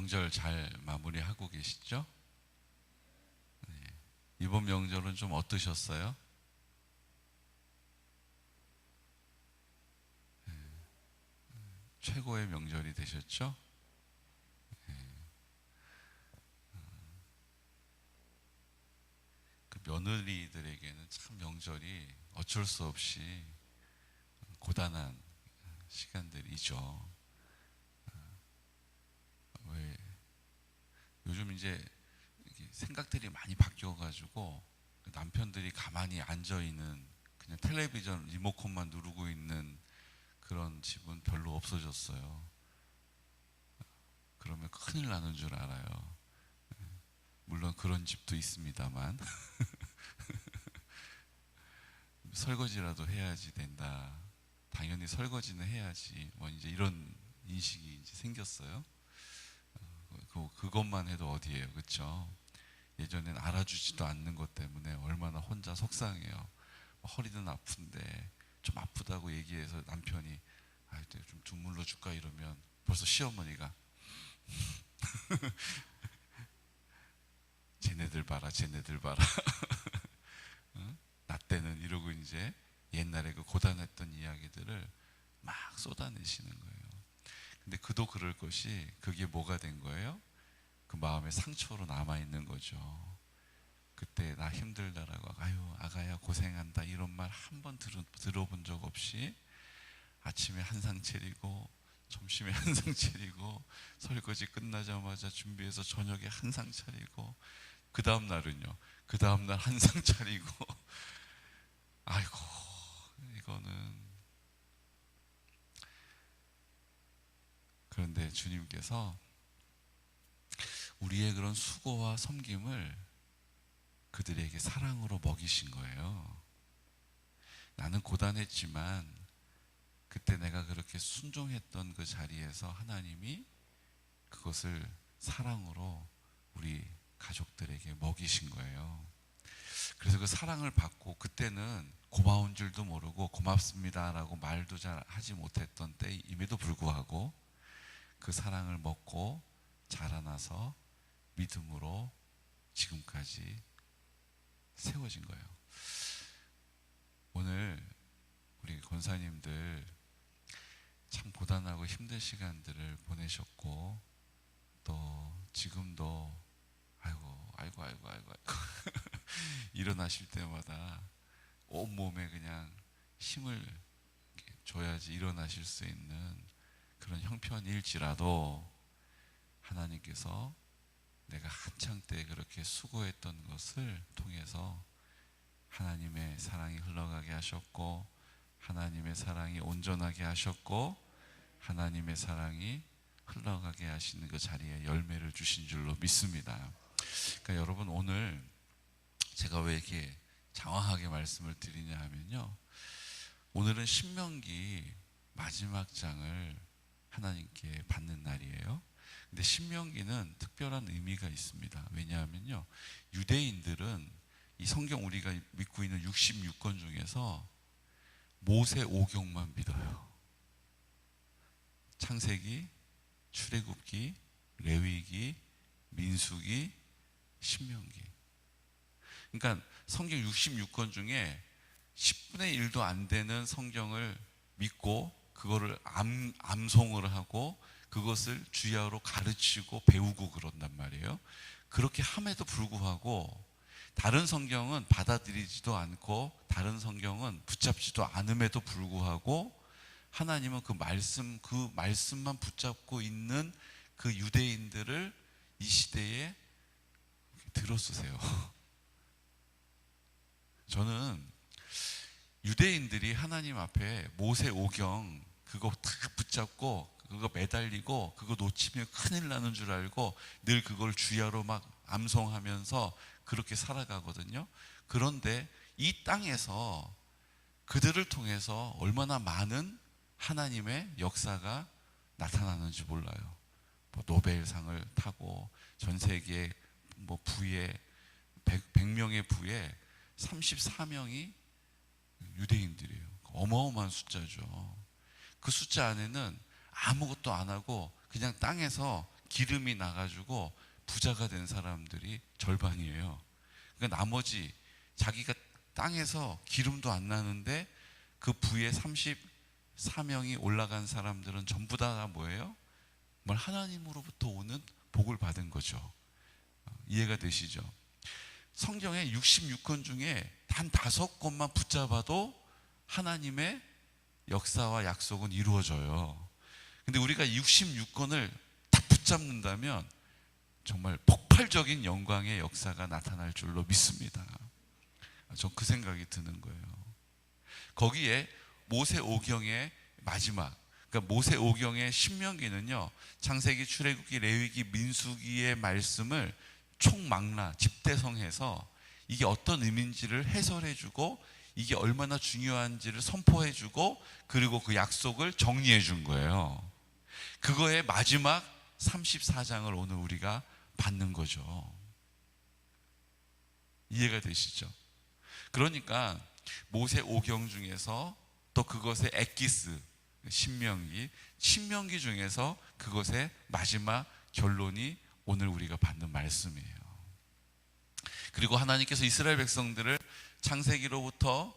명절 잘 마무리하고 계시죠? 네. 이번 명절은 좀 어떠셨어요? 네. 최고의 명절이 되셨죠? 네. 그 며느리들에게는 참 명절이 어쩔 수 없이 고단한 시간들이죠. 왜 요즘 이제 생각들이 많이 바뀌어가지고 남편들이 가만히 앉아 있는, 그냥 텔레비전 리모컨만 누르고 있는 그런 집은 별로 없어졌어요. 그러면 큰일 나는 줄 알아요. 물론 그런 집도 있습니다만 설거지라도 해야지 된다. 당연히 설거지는 해야지. 뭐 이제 이런 인식이 이제 생겼어요. 그것만 해도 어디예요, 그렇죠? 예전엔 알아주지도 않는 것 때문에 얼마나 혼자 속상해요. 허리는 아픈데 좀 아프다고 얘기해서 남편이 좀 주물러 줄까 이러면 벌써 시어머니가 쟤네들 봐라, 쟤네들 봐라. 응? 나 때는 이러고 이제 옛날에 그 고단했던 이야기들을 막 쏟아내시는 거예요. 근데 그도 그럴 것이, 그게 뭐가 된 거예요? 그 마음의 상처로 남아있는 거죠. 그때 나 힘들다라고, 아유 아가야 고생한다 이런 말 한 번 들어본 적 없이 아침에 한상 차리고 점심에 한상 차리고 설거지 끝나자마자 준비해서 저녁에 한상 차리고 그 다음 날은요, 그 다음 날 한상 차리고 아이고, 이거는. 그런데 주님께서 우리의 그런 수고와 섬김을 그들에게 사랑으로 먹이신 거예요. 나는 고단했지만 그때 내가 그렇게 순종했던 그 자리에서 하나님이 그것을 사랑으로 우리 가족들에게 먹이신 거예요. 그래서 그 사랑을 받고, 그때는 고마운 줄도 모르고 고맙습니다라고 말도 잘 하지 못했던 때임에도 불구하고 그 사랑을 먹고 자라나서 믿음으로 지금까지 세워진 거예요. 오늘 우리 권사님들 참 고단하고 힘든 시간들을 보내셨고, 또 지금도 아이고 일어나실 때마다 온몸에 그냥 힘을 줘야지 일어나실 수 있는 그런 형편일지라도 하나님께서 내가 한창 때 그렇게 수고했던 것을 통해서 하나님의 사랑이 흘러가게 하셨고, 하나님의 사랑이 온전하게 하셨고, 하나님의 사랑이 흘러가게 하시는 그 자리에 열매를 주신 줄로 믿습니다. 그러니까 여러분, 오늘 제가 왜 이렇게 장황하게 말씀을 드리냐 하면요, 오늘은 신명기 마지막 장을 하나님께 받는 날이에요. 근데 신명기는 특별한 의미가 있습니다. 왜냐하면요, 유대인들은 이 성경, 우리가 믿고 있는 66권 중에서 모세오경만 믿어요. 창세기, 출애굽기, 레위기, 민수기, 신명기. 그러니까 성경 66권 중에 10분의 1도 안 되는 성경을 믿고 그거를 암송을 하고 그것을 주야로 가르치고 배우고 그런단 말이에요. 그렇게 함에도 불구하고 다른 성경은 받아들이지도 않고 다른 성경은 붙잡지도 않음에도 불구하고 하나님은 그 말씀만 붙잡고 있는 그 유대인들을 이 시대에 들어쓰세요. 저는 유대인들이 하나님 앞에 모세오경 그거 탁 붙잡고 그거 매달리고 그거 놓치면 큰일 나는 줄 알고 늘 그걸 주야로 막 암송하면서 그렇게 살아가거든요. 그런데 이 땅에서 그들을 통해서 얼마나 많은 하나님의 역사가 나타나는지 몰라요. 뭐 노벨상을 타고 전 세계 뭐 부에 100명의 부에 34명이 유대인들이에요. 어마어마한 숫자죠. 그 숫자 안에는 아무것도 안 하고 그냥 땅에서 기름이 나가지고 부자가 된 사람들이 절반이에요. 그러니까 나머지 자기가 땅에서 기름도 안 나는데 그 부에 34명이 올라간 사람들은 전부 다 뭐예요? 뭘 하나님으로부터 오는 복을 받은 거죠. 이해가 되시죠? 성경의 66권 중에 단 5권만 붙잡아도 하나님의 역사와 약속은 이루어져요. 근데 우리가 66권을 딱 붙잡는다면 정말 폭발적인 영광의 역사가 나타날 줄로 믿습니다. 전 그 생각이 드는 거예요. 거기에 모세오경의 마지막, 그러니까 모세오경의 신명기는요, 창세기, 출애굽기, 레위기, 민수기의 말씀을 총망라, 집대성해서 이게 어떤 의미인지를 해설해주고 이게 얼마나 중요한지를 선포해주고 그리고 그 약속을 정리해준 거예요. 그거의 마지막 34장을 오늘 우리가 받는 거죠. 이해가 되시죠? 그러니까 모세오경 중에서 또 그것의 엑기스, 신명기 중에서 그것의 마지막 결론이 오늘 우리가 받는 말씀이에요. 그리고 하나님께서 이스라엘 백성들을 창세기로부터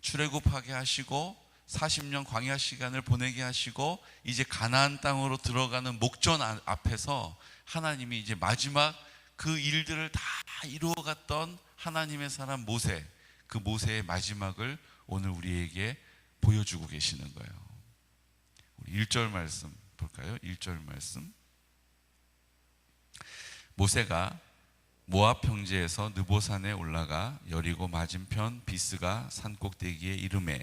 출애굽하게 하시고 40년 광야 시간을 보내게 하시고 이제 가나안 땅으로 들어가는 목전 앞에서 하나님이 이제 마지막 그 일들을 다 이루어갔던 하나님의 사람 모세, 그 모세의 마지막을 오늘 우리에게 보여주고 계시는 거예요. 우리 1절 말씀 볼까요? 1절 말씀. 모세가 모압 평지에서 느보산에 올라가 여리고 맞은편 비스가 산꼭대기에 이르매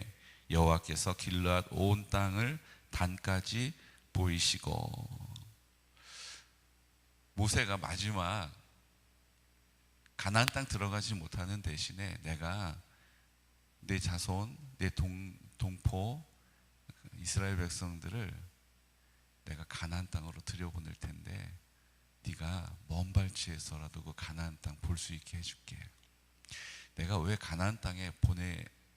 여호와께서 길르앗 온 땅을 단까지 보이시고. 모세가 마지막 가나안 땅 들어가지 못하는 대신에 내가 내 자손, 내 동포 이스라엘 백성들을 내가 가나안 땅으로 들여보낼 텐데 네가 먼 발치에서라도 그 가나안 땅 볼 수 있게 해줄게. 내가 왜 가나안 땅에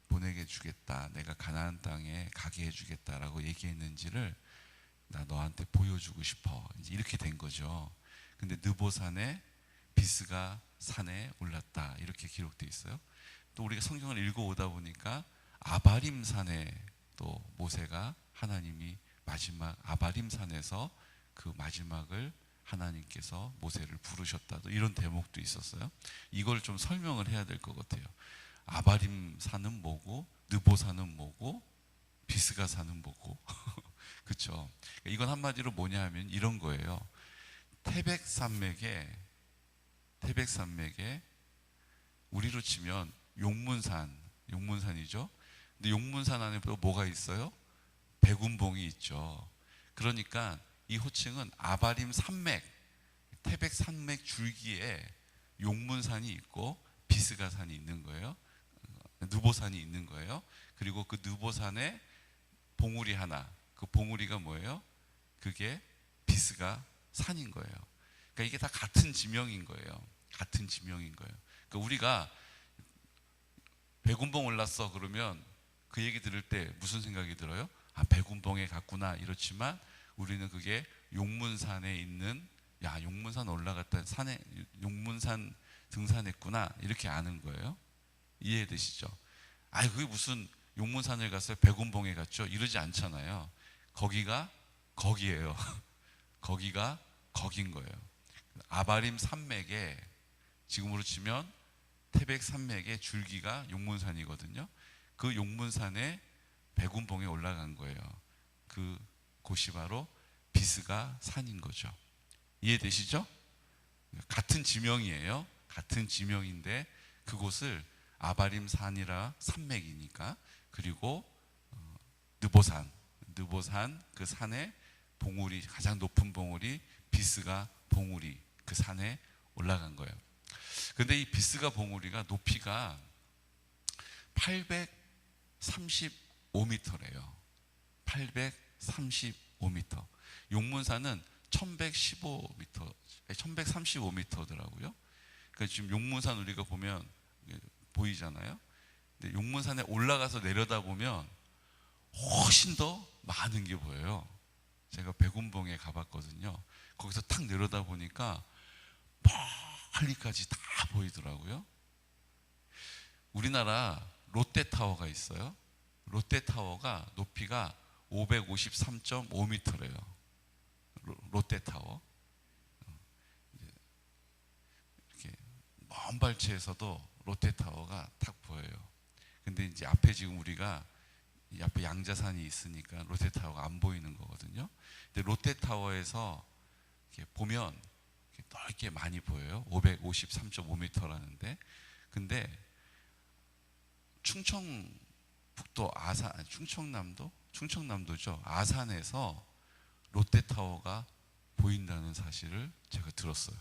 보내게 주겠다, 내가 가나안 땅에 가게 해주겠다라고 얘기했는지를 나 너한테 보여주고 싶어. 이제 이렇게 된 거죠. 근데 느보산에 비스가 산에 올랐다 이렇게 기록되어 있어요. 또 우리가 성경을 읽어오다 보니까 아바림 산에 또 모세가 하나님이 마지막 아바림 산에서 그 마지막을 하나님께서 모세를 부르셨다, 이런 대목도 있었어요. 이걸 좀 설명을 해야 될 것 같아요. 아바림 산은 뭐고 느보산은 뭐고 비스가 산은 뭐고 그렇죠? 이건 한마디로 뭐냐 하면 이런 거예요. 태백산맥에 우리로 치면 용문산이죠. 근데 용문산 안에 또 뭐가 있어요? 백운봉이 있죠. 그러니까 이 호칭은 아바림 산맥, 태백산맥 줄기에 용문산이 있고 비스가산이 있는 거예요. 느보산이 있는 거예요. 그리고 그 느보산에 봉우리 하나, 그 봉우리가 뭐예요? 그게 비스가 산인 거예요. 그러니까 이게 다 같은 지명인 거예요. 같은 지명인 거예요. 그러니까 우리가 백운봉 올랐어 그러면 그 얘기 들을 때 무슨 생각이 들어요? 아, 백운봉에 갔구나 이렇지만 우리는 그게 용문산에 있는, 야, 용문산 올라갔다 산에 용문산 등산했구나 이렇게 아는 거예요. 이해되시죠? 아, 그게 무슨 용문산을 갔어요? 백운봉에 갔죠? 이러지 않잖아요. 거기가 거기예요. 거기가 거긴 거예요. 아바림 산맥에, 지금으로 치면 태백 산맥의 줄기가 용문산이거든요. 그 용문산에 백운봉에 올라간 거예요. 그 곳이 바로 비스가 산인 거죠. 이해되시죠? 같은 지명이에요. 같은 지명인데 그곳을 아바림 산이라 산맥이니까, 그리고 느보산 그 산에 봉우리, 가장 높은 봉우리 비스가 봉우리, 그 산에 올라간 거예요. 근데 이 비스가 봉우리가 높이가 835m래요. 835m. 용문산은 1135m더라고요. 그러니까 지금 용문산 우리가 보면 보이잖아요. 근데 용문산에 올라가서 내려다보면 훨씬 더 많은 게 보여요. 제가 백운봉에 가봤거든요. 거기서 탁 내려다 보니까 멀리까지 다 보이더라고요. 우리나라 롯데타워가 있어요. 롯데타워가 높이가 553.5m래요. 롯데타워. 이렇게 먼 발치에서도 롯데타워가 탁 보여요. 근데 이제 앞에 지금 우리가 이 앞에 양자산이 있으니까 롯데타워가 안 보이는 거거든요. 근데 롯데타워에서 이렇게 보면 이렇게 넓게 많이 보여요. 553.5m라는데. 근데 충청북도 아산, 충청남도죠. 아산에서 롯데타워가 보인다는 사실을 제가 들었어요.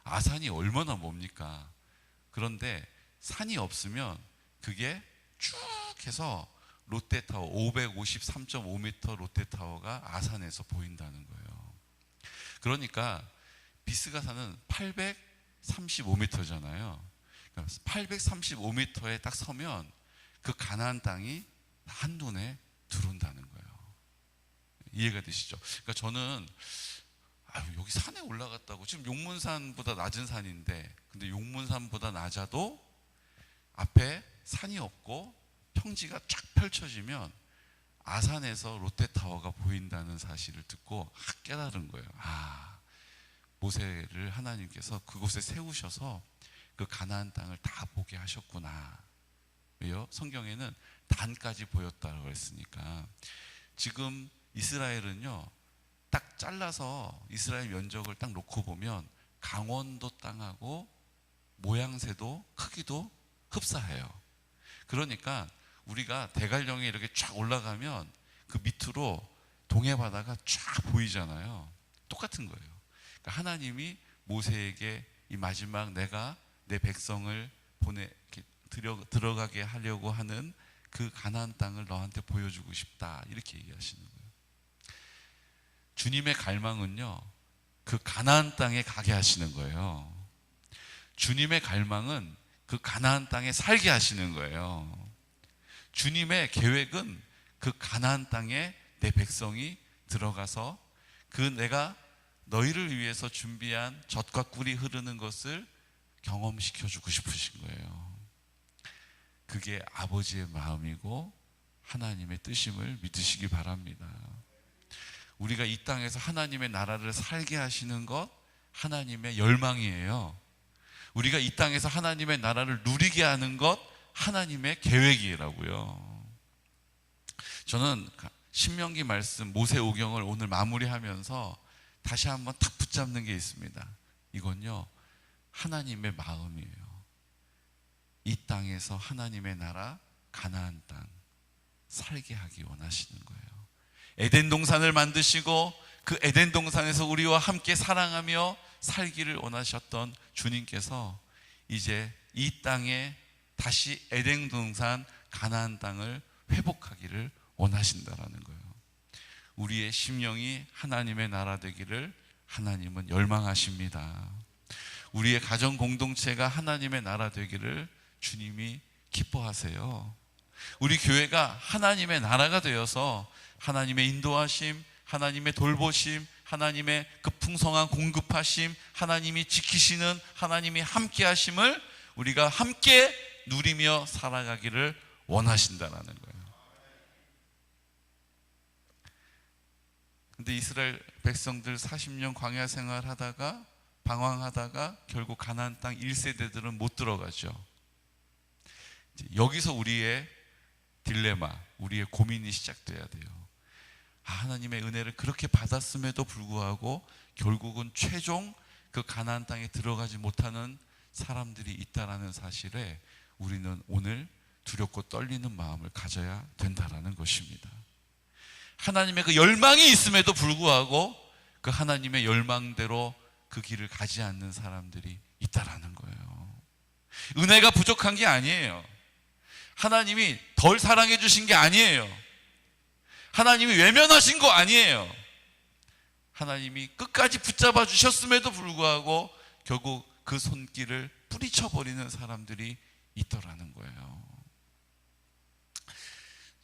아산이 얼마나 멉니까? 그런데 산이 없으면 그게 쭉 해서 롯데타워 553.5m 롯데타워가 아산에서 보인다는 거예요. 그러니까 비스가산은 835m잖아요. 835m에 딱 서면 그 가나안 땅이 한눈에 들어온다는 거예요. 이해가 되시죠? 그러니까 저는 여기 산에 올라갔다고, 지금 용문산보다 낮은 산인데, 근데 용문산보다 낮아도 앞에 산이 없고 평지가 쫙 펼쳐지면 아산에서 롯데타워가 보인다는 사실을 듣고 깨달은 거예요. 모세를 하나님께서 그곳에 세우셔서 그 가나안 땅을 다 보게 하셨구나. 왜요? 성경에는 단까지 보였다고 했으니까. 지금 이스라엘은요, 딱 잘라서 이스라엘 면적을 딱 놓고 보면 강원도 땅하고 모양새도 크기도 흡사해요. 그러니까 우리가 대관령에 이렇게 쫙 올라가면 그 밑으로 동해바다가 쫙 보이잖아요. 똑같은 거예요. 그러니까 하나님이 모세에게 이 마지막 내가 내 백성을 들어가게 하려고 하는 그 가나안 땅을 너한테 보여주고 싶다, 이렇게 얘기하시는 거예요. 주님의 갈망은요, 그 가나안 땅에 가게 하시는 거예요. 주님의 갈망은 그 가나안 땅에 살게 하시는 거예요. 주님의 계획은 그 가나안 땅에 내 백성이 들어가서 그 내가 너희를 위해서 준비한 젖과 꿀이 흐르는 것을 경험시켜주고 싶으신 거예요. 그게 아버지의 마음이고 하나님의 뜻임을 믿으시기 바랍니다. 우리가 이 땅에서 하나님의 나라를 살게 하시는 것, 하나님의 열망이에요. 우리가 이 땅에서 하나님의 나라를 누리게 하는 것, 하나님의 계획이라고요. 저는 신명기 말씀, 모세오경을 오늘 마무리하면서 다시 한번 탁 붙잡는 게 있습니다. 이건요, 하나님의 마음이에요. 이 땅에서 하나님의 나라, 가나안 땅 살게 하기 원하시는 거예요. 에덴 동산을 만드시고 그 에덴 동산에서 우리와 함께 사랑하며 살기를 원하셨던 주님께서 이제 이 땅에 다시 에덴 동산 가나안 땅을 회복하기를 원하신다라는 거예요. 우리의 심령이 하나님의 나라 되기를 하나님은 열망하십니다. 우리의 가정 공동체가 하나님의 나라 되기를 주님이 기뻐하세요. 우리 교회가 하나님의 나라가 되어서 하나님의 인도하심, 하나님의 돌보심, 하나님의 그 풍성한 공급하심, 하나님이 지키시는 하나님이 함께 하심을 우리가 함께 누리며 살아가기를 원하신다는 거예요. 근데 이스라엘 백성들 40년 광야 생활하다가 방황하다가 결국 가나안 땅 1세대들은 못 들어가죠. 여기서 우리의 딜레마, 우리의 고민이 시작돼야 돼요. 하나님의 은혜를 그렇게 받았음에도 불구하고 결국은 최종 그 가나안 땅에 들어가지 못하는 사람들이 있다라는 사실에 우리는 오늘 두렵고 떨리는 마음을 가져야 된다라는 것입니다. 하나님의 그 열망이 있음에도 불구하고 그 하나님의 열망대로 그 길을 가지 않는 사람들이 있다라는 거예요. 은혜가 부족한 게 아니에요. 하나님이 덜 사랑해 주신 게 아니에요. 하나님이 외면하신 거 아니에요. 하나님이 끝까지 붙잡아 주셨음에도 불구하고 결국 그 손길을 뿌리쳐 버리는 사람들이 있더라는 거예요.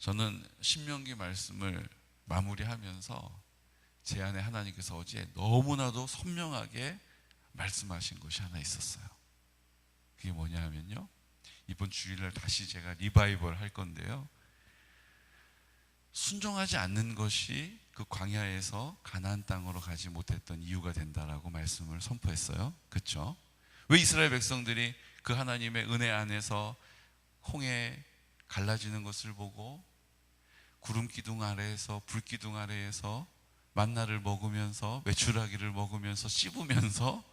저는 신명기 말씀을 마무리하면서 제 안에 하나님께서 어제 너무나도 선명하게 말씀하신 것이 하나 있었어요. 그게 뭐냐 하면요, 이번 주일날 다시 제가 리바이벌 할 건데요, 순종하지 않는 것이 그 광야에서 가나안 땅으로 가지 못했던 이유가 된다라고 말씀을 선포했어요. 그렇죠? 왜 이스라엘 백성들이 그 하나님의 은혜 안에서 홍해 갈라지는 것을 보고 구름 기둥 아래에서, 불 기둥 아래에서 만나를 먹으면서, 메추라기를 먹으면서 씹으면서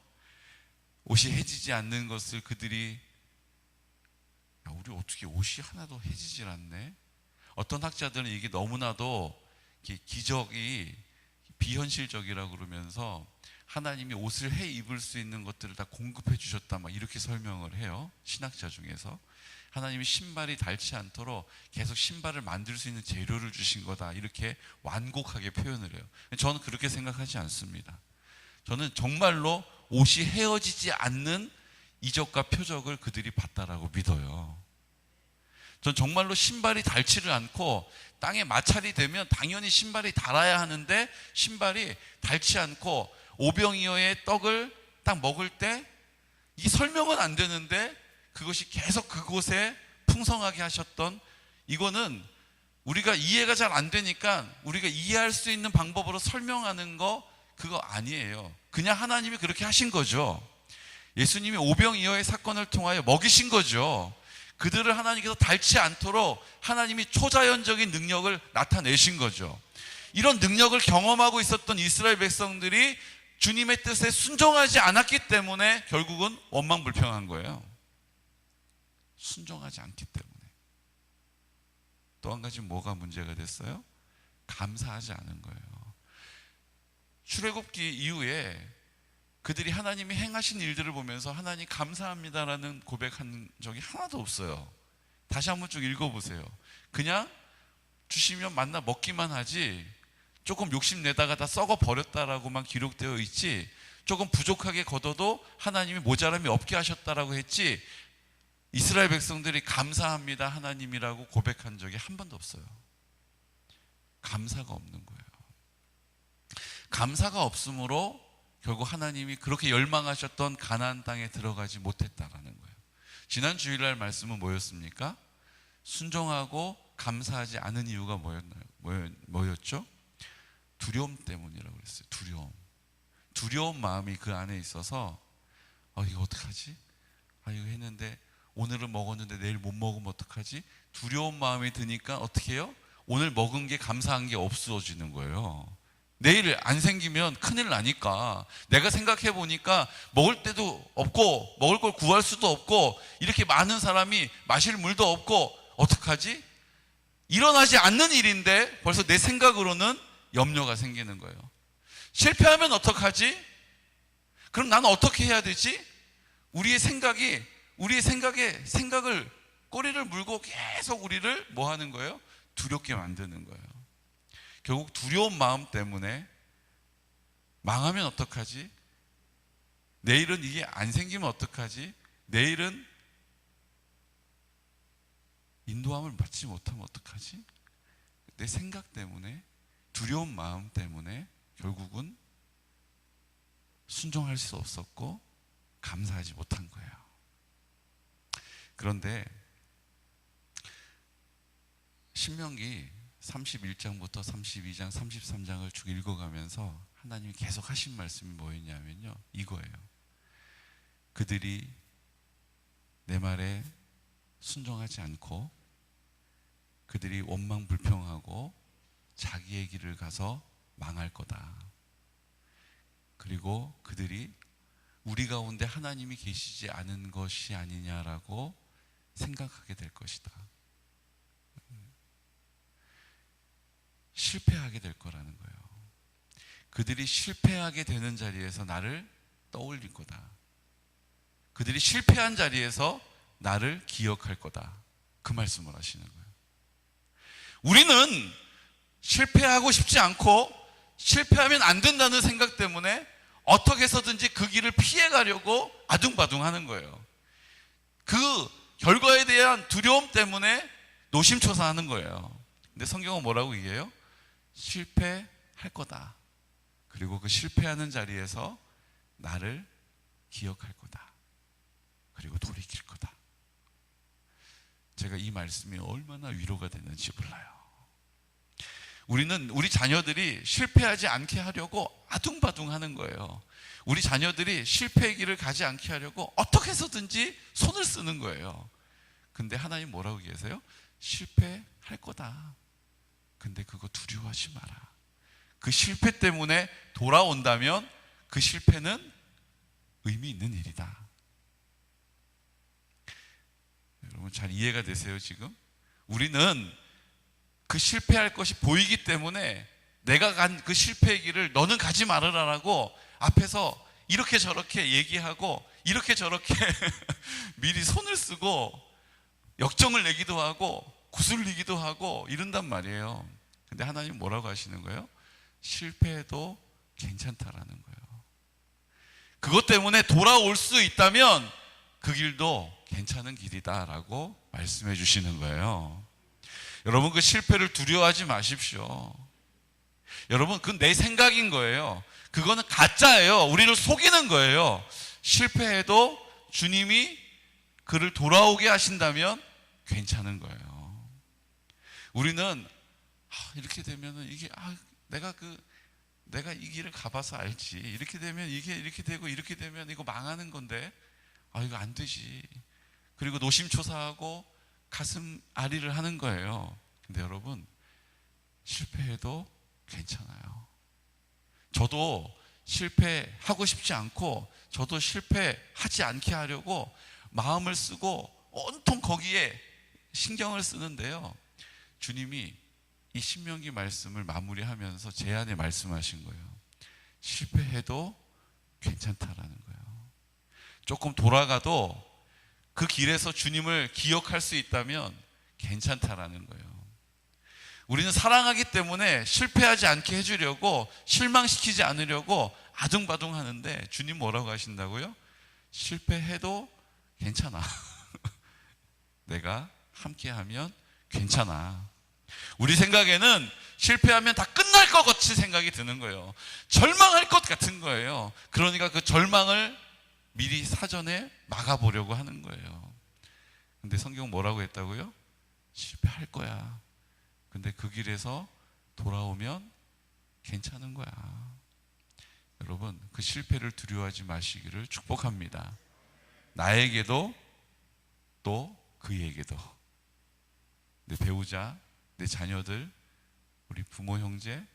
옷이 해지지 않는 것을 그들이, 야, 우리 어떻게 옷이 하나도 해지질 않네? 어떤 학자들은 이게 너무나도 기적이 비현실적이라고 그러면서 하나님이 옷을 해 입을 수 있는 것들을 다 공급해 주셨다, 막 이렇게 설명을 해요. 신학자 중에서 하나님이 신발이 닳지 않도록 계속 신발을 만들 수 있는 재료를 주신 거다, 이렇게 완곡하게 표현을 해요. 저는 그렇게 생각하지 않습니다. 저는 정말로 옷이 헤어지지 않는 이적과 표적을 그들이 봤다라고 믿어요. 전 정말로 신발이 닳지를 않고 땅에 마찰이 되면 당연히 신발이 닳아야 하는데 신발이 닳지 않고 오병이어의 떡을 딱 먹을 때 이 설명은 안 되는데 그것이 계속 그곳에 풍성하게 하셨던, 이거는 우리가 이해가 잘 안 되니까 우리가 이해할 수 있는 방법으로 설명하는 거, 그거 아니에요. 그냥 하나님이 그렇게 하신 거죠. 예수님이 오병이어의 사건을 통하여 먹이신 거죠. 그들을 하나님께서 닳지 않도록 하나님이 초자연적인 능력을 나타내신 거죠. 이런 능력을 경험하고 있었던 이스라엘 백성들이 주님의 뜻에 순종하지 않았기 때문에 결국은 원망불평한 거예요. 순종하지 않기 때문에. 또 한 가지 뭐가 문제가 됐어요? 감사하지 않은 거예요. 출애굽기 이후에 그들이 하나님이 행하신 일들을 보면서 하나님 감사합니다라는 고백한 적이 하나도 없어요. 다시 한번 쭉 읽어보세요. 그냥 주시면 만나 먹기만 하지, 조금 욕심내다가 다 썩어버렸다라고만 기록되어 있지, 조금 부족하게 걷어도 하나님이 모자람이 없게 하셨다라고 했지, 이스라엘 백성들이 감사합니다 하나님이라고 고백한 적이 한 번도 없어요. 감사가 없는 거예요. 감사가 없으므로 결국 하나님이 그렇게 열망하셨던 가나안 땅에 들어가지 못했다라는 거예요. 지난 주일날 말씀은 뭐였습니까? 순종하고 감사하지 않은 이유가 뭐였죠? 두려움 때문이라고 그랬어요. 두려운 마음이 그 안에 있어서 이거 어떡하지? 이거 했는데 오늘은 먹었는데 내일 못 먹으면 어떡하지? 두려운 마음이 드니까 어떻게 해요? 오늘 먹은 게 감사한 게 없어지는 거예요. 내일 안 생기면 큰일 나니까. 내가 생각해 보니까 먹을 데도 없고 먹을 걸 구할 수도 없고 이렇게 많은 사람이 마실 물도 없고 어떡하지? 일어나지 않는 일인데 벌써 내 생각으로는 염려가 생기는 거예요. 실패하면 어떡하지? 그럼 나는 어떻게 해야 되지? 우리의 생각을 꼬리를 물고 계속 우리를 뭐 하는 거예요? 두렵게 만드는 거예요. 결국 두려운 마음 때문에 망하면 어떡하지? 내일은 이게 안 생기면 어떡하지? 내일은 인도함을 받지 못하면 어떡하지? 내 생각 때문에, 두려운 마음 때문에 결국은 순종할 수 없었고 감사하지 못한 거예요. 그런데 신명기 31장부터 32장, 33장을 쭉 읽어가면서 하나님이 계속 하신 말씀이 뭐였냐면요, 이거예요. 그들이 내 말에 순종하지 않고 그들이 원망불평하고 자기의 길을 가서 망할 거다. 그리고 그들이 우리 가운데 하나님이 계시지 않은 것이 아니냐라고 생각하게 될 것이다. 실패하게 될 거라는 거예요. 그들이 실패하게 되는 자리에서 나를 떠올릴 거다. 그들이 실패한 자리에서 나를 기억할 거다. 그 말씀을 하시는 거예요. 우리는 실패하고 싶지 않고 실패하면 안 된다는 생각 때문에 어떻게 해서든지 그 길을 피해가려고 아둥바둥 하는 거예요. 그 결과에 대한 두려움 때문에 노심초사하는 거예요. 근데 성경은 뭐라고 얘기해요? 실패할 거다. 그리고 그 실패하는 자리에서 나를 기억할 거다. 그리고 돌이킬 거다. 제가 이 말씀이 얼마나 위로가 되는지 몰라요. 우리는 우리 자녀들이 실패하지 않게 하려고 아둥바둥 하는 거예요. 우리 자녀들이 실패의 길을 가지 않게 하려고 어떻게 해서든지 손을 쓰는 거예요. 근데 하나님 뭐라고 계세요? 실패할 거다. 근데 그거 두려워하지 마라. 그 실패 때문에 돌아온다면 그 실패는 의미 있는 일이다. 여러분 잘 이해가 되세요 지금? 우리는 그 실패할 것이 보이기 때문에 내가 간 그 실패의 길을 너는 가지 말아라라고 앞에서 이렇게 저렇게 얘기하고 이렇게 저렇게 미리 손을 쓰고 역정을 내기도 하고 구슬리기도 하고 이런단 말이에요. 근데 하나님 뭐라고 하시는 거예요? 실패해도 괜찮다라는 거예요. 그것 때문에 돌아올 수 있다면 그 길도 괜찮은 길이다라고 말씀해 주시는 거예요. 여러분 그 실패를 두려워하지 마십시오. 여러분 그건 내 생각인 거예요. 그거는 가짜예요. 우리를 속이는 거예요. 실패해도 주님이 그를 돌아오게 하신다면 괜찮은 거예요. 우리는 이렇게 되면은 이게 내가 이 길을 가봐서 알지. 이렇게 되면 이게 이렇게 되고 이렇게 되면 이거 망하는 건데 이거 안 되지. 그리고 노심초사하고 가슴 아리를 하는 거예요. 근데 여러분 실패해도 괜찮아요. 저도 실패하고 싶지 않고 저도 실패하지 않게 하려고 마음을 쓰고 온통 거기에 신경을 쓰는데요. 주님이 이 신명기 말씀을 마무리하면서 제 안에 말씀하신 거예요. 실패해도 괜찮다라는 거예요. 조금 돌아가도 그 길에서 주님을 기억할 수 있다면 괜찮다라는 거예요. 우리는 사랑하기 때문에 실패하지 않게 해주려고 실망시키지 않으려고 아둥바둥 하는데 주님 뭐라고 하신다고요? 실패해도 괜찮아. 내가 함께하면 괜찮아. 우리 생각에는 실패하면 다 끝날 것 같이 생각이 드는 거예요. 절망할 것 같은 거예요. 그러니까 그 절망을 미리 사전에 막아보려고 하는 거예요. 근데 성경 뭐라고 했다고요? 실패할 거야. 근데 그 길에서 돌아오면 괜찮은 거야. 여러분 그 실패를 두려워하지 마시기를 축복합니다. 나에게도 또 그에게도, 내 배우자, 내 자녀들, 우리 부모 형제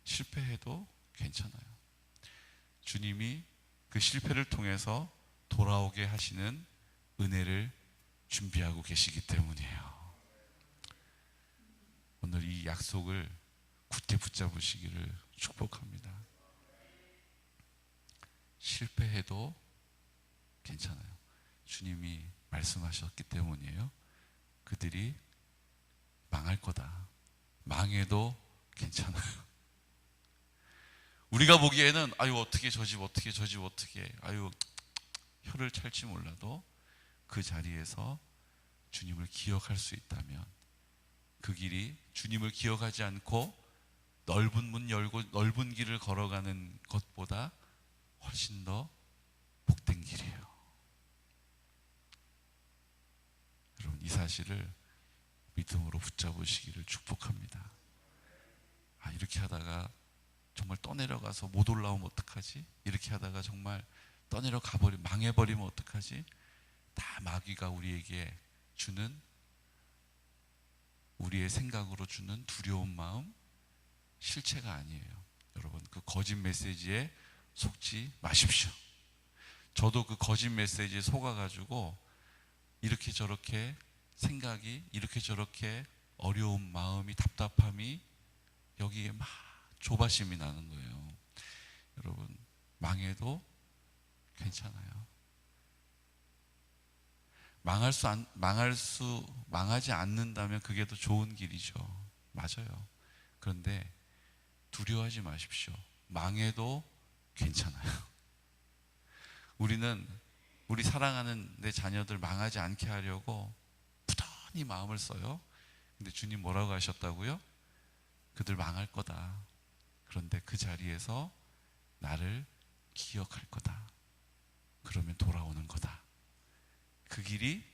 실패해도 괜찮아요. 주님이 그 실패를 통해서 돌아오게 하시는 은혜를 준비하고 계시기 때문이에요. 오늘 이 약속을 굳게 붙잡으시기를 축복합니다. 실패해도 괜찮아요. 주님이 말씀하셨기 때문이에요. 그들이 망할 거다. 망해도 괜찮아요. 우리가 보기에는 어떻게 저 집 어떻게 혀를 찰지 몰라도 그 자리에서 주님을 기억할 수 있다면 그 길이 주님을 기억하지 않고 넓은 문 열고 넓은 길을 걸어가는 것보다 훨씬 더 복된 길이에요. 여러분 이 사실을 믿음으로 붙잡으시기를 축복합니다. 이렇게 하다가 정말 떠내려가서 못 올라오면 어떡하지? 이렇게 하다가 정말 망해버리면 어떡하지? 다 마귀가 우리에게 주는, 우리의 생각으로 주는 두려운 마음, 실체가 아니에요. 여러분 그 거짓 메시지에 속지 마십시오. 저도 그 거짓 메시지에 속아가지고 이렇게 저렇게 생각이, 이렇게 저렇게 어려운 마음이, 답답함이 여기에 막 조바심이 나는 거예요. 여러분 망해도 괜찮아요. 망하지 않는다면 그게 더 좋은 길이죠. 맞아요. 그런데 두려워하지 마십시오. 망해도 괜찮아요. 우리는 우리 사랑하는 내 자녀들 망하지 않게 하려고 부단히 마음을 써요. 근데 주님 뭐라고 하셨다고요? 그들 망할 거다. 그런데 그 자리에서 나를 기억할 거다. 그러면 돌아오는 거다. 그 길이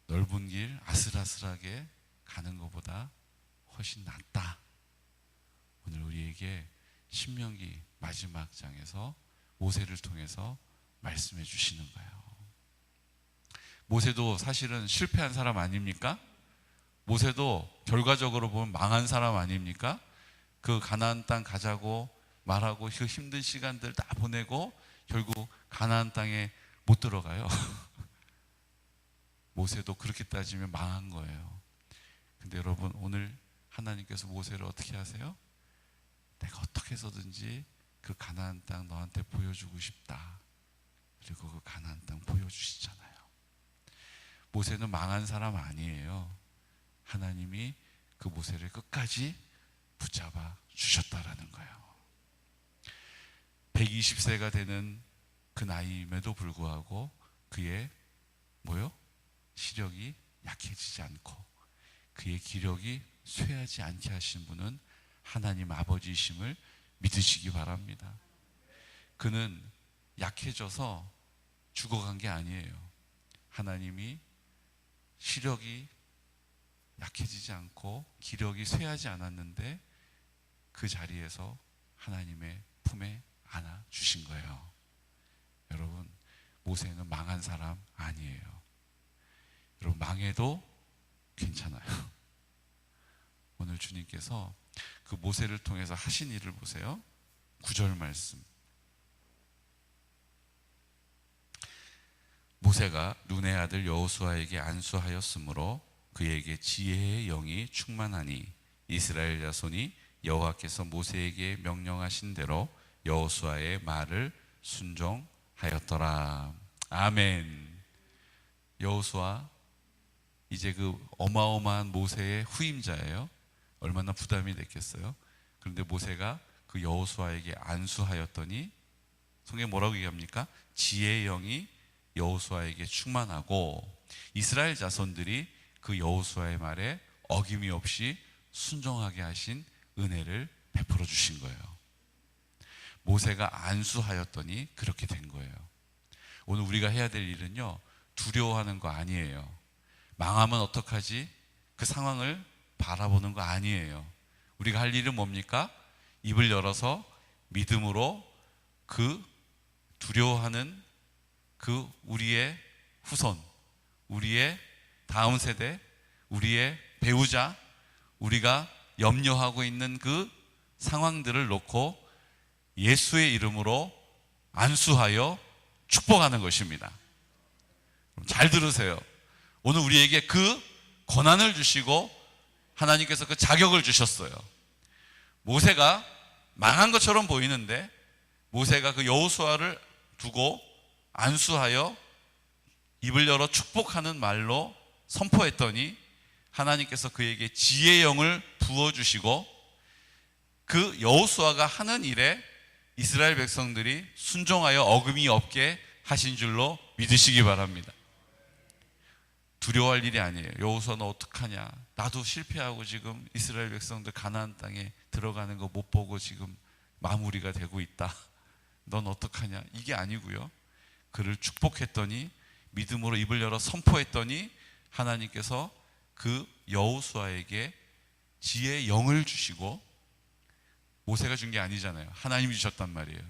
넓은 길 아슬아슬하게 가는 것보다 훨씬 낫다. 오늘 우리에게 신명기 마지막 장에서 모세를 통해서 말씀해 주시는 거예요. 모세도 사실은 실패한 사람 아닙니까? 모세도 결과적으로 보면 망한 사람 아닙니까? 그 가나안 땅 가자고 말하고 그 힘든 시간들 다 보내고 결국 가나안 땅에 못 들어가요. 모세도 그렇게 따지면 망한 거예요. 근데 여러분, 오늘 하나님께서 모세를 어떻게 하세요? 내가 어떻게 해서든지 그 가나안 땅 너한테 보여주고 싶다. 그리고 그 가나안 땅 보여주시잖아요. 모세는 망한 사람 아니에요. 하나님이 그 모세를 끝까지 붙잡아 주셨다라는 거예요. 120세가 되는 그 나이임에도 불구하고 그의 시력이 약해지지 않고 그의 기력이 쇠하지 않게 하신 분은 하나님 아버지이심을 믿으시기 바랍니다. 그는 약해져서 죽어간 게 아니에요. 하나님이 시력이 약해지지 않고 기력이 쇠하지 않았는데 그 자리에서 하나님의 품에 안아 주신 거예요. 여러분, 모세는 망한 사람 아니에요. 여러분, 망해도 괜찮아요. 오늘 주님께서 그 모세를 통해서 하신 일을 보세요. 9절 말씀. 모세가 눈의 아들 여호수아에게 안수하였으므로 그에게 지혜의 영이 충만하니 이스라엘 자손이 여호와께서 모세에게 명령하신 대로 여호수아의 말을 순종하였더라. 아멘. 여호수아, 이제 그 어마어마한 모세의 후임자예요. 얼마나 부담이 됐겠어요. 그런데 모세가 그 여호수아에게 안수하였더니 성경에 뭐라고 얘기합니까? 지혜의 영이 여호수아에게 충만하고 이스라엘 자손들이 그 여호수아의 말에 어김이 없이 순종하게 하신 은혜를 베풀어 주신 거예요. 모세가 안수하였더니 그렇게 된 거예요. 오늘 우리가 해야 될 일은요, 두려워하는 거 아니에요. 망하면 어떡하지? 그 상황을 바라보는 거 아니에요. 우리가 할 일은 뭡니까? 입을 열어서 믿음으로 그 두려워하는 그 우리의 후손, 우리의 다음 세대, 우리의 배우자, 우리가 염려하고 있는 그 상황들을 놓고 예수의 이름으로 안수하여 축복하는 것입니다. 잘 들으세요. 오늘 우리에게 그 권한을 주시고 하나님께서 그 자격을 주셨어요. 모세가 망한 것처럼 보이는데 모세가 그 여호수아를 두고 안수하여 입을 열어 축복하는 말로 선포했더니 하나님께서 그에게 지혜의 영을 부어주시고 그 여호수아가 하는 일에 이스라엘 백성들이 순종하여 어금이 없게 하신 줄로 믿으시기 바랍니다. 두려워할 일이 아니에요. 여호수아 너 어떡하냐? 나도 실패하고 지금 이스라엘 백성들 가나안 땅에 들어가는 거 못 보고 지금 마무리가 되고 있다. 넌 어떡하냐? 이게 아니고요. 그를 축복했더니 믿음으로 입을 열어 선포했더니 하나님께서 그 여호수아에게 지혜의 영을 주시고 모세가 준 게 아니잖아요. 하나님이 주셨단 말이에요.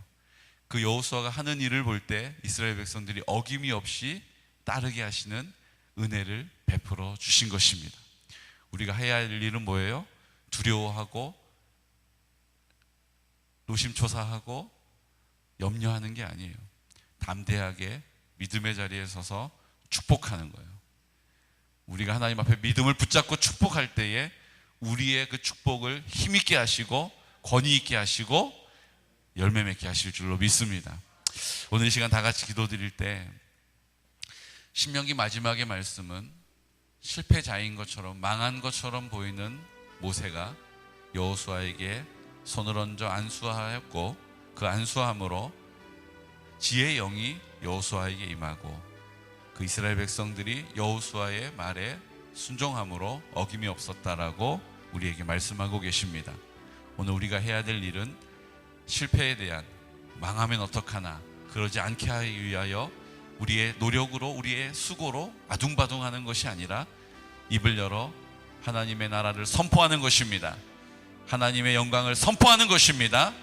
그 여호수아가 하는 일을 볼 때 이스라엘 백성들이 어김이 없이 따르게 하시는 은혜를 베풀어 주신 것입니다. 우리가 해야 할 일은 뭐예요? 두려워하고 노심초사하고 염려하는 게 아니에요. 담대하게 믿음의 자리에 서서 축복하는 거예요. 우리가 하나님 앞에 믿음을 붙잡고 축복할 때에 우리의 그 축복을 힘있게 하시고 권위 있게 하시고 열매 맺게 하실 줄로 믿습니다. 오늘 이 시간 다 같이 기도드릴 때 신명기 마지막의 말씀은 실패자인 것처럼 망한 것처럼 보이는 모세가 여호수아에게 손을 얹어 안수하였고 그 안수함으로 지혜의 영이 여호수아에게 임하고 그 이스라엘 백성들이 여호수아의 말에 순종함으로 어김이 없었다라고 우리에게 말씀하고 계십니다. 오늘 우리가 해야 될 일은 실패에 대한, 망하면 어떡하나 그러지 않게 하기 위하여 우리의 노력으로, 우리의 수고로 아둥바둥하는 것이 아니라 입을 열어 하나님의 나라를 선포하는 것입니다. 하나님의 영광을 선포하는 것입니다.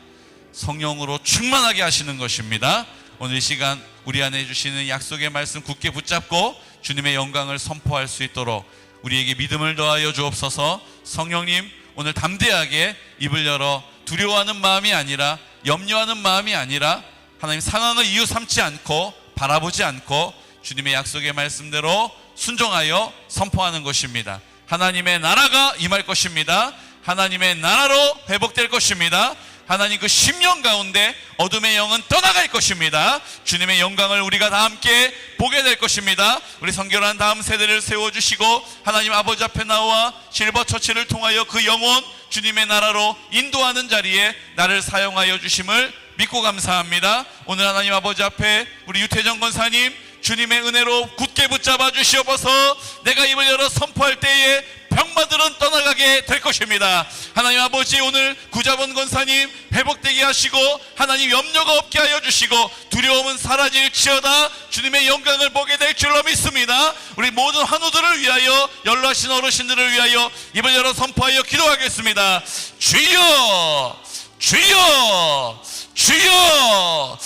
성령으로 충만하게 하시는 것입니다. 오늘 이 시간 우리 안에 주시는 약속의 말씀 굳게 붙잡고 주님의 영광을 선포할 수 있도록 우리에게 믿음을 더하여 주옵소서. 성령님, 오늘 담대하게 입을 열어 두려워하는 마음이 아니라, 염려하는 마음이 아니라, 하나님 상황을 이유 삼지 않고 바라보지 않고 주님의 약속의 말씀대로 순종하여 선포하는 것입니다. 하나님의 나라가 임할 것입니다. 하나님의 나라로 회복될 것입니다. 하나님 그 10년 가운데 어둠의 영은 떠나갈 것입니다. 주님의 영광을 우리가 다 함께 보게 될 것입니다. 우리 선교란 다음 세대를 세워주시고 하나님 아버지 앞에 나와 실버처치를 통하여 그 영혼 주님의 나라로 인도하는 자리에 나를 사용하여 주심을 믿고 감사합니다. 오늘 하나님 아버지 앞에 우리 유태정 권사님 주님의 은혜로 굳게 붙잡아 주시옵소서. 내가 입을 열어 선포할 때에 병마들은 떠나가게 될 것입니다. 하나님 아버지, 오늘 구자본 권사님 회복되게 하시고 하나님 염려가 없게 하여 주시고 두려움은 사라질지어다 주님의 영광을 보게 될 줄로 믿습니다. 우리 모든 환우들을 위하여, 연로하신 어르신들을 위하여 입을 열어 선포하여 기도하겠습니다. 주여, 주여, 주여.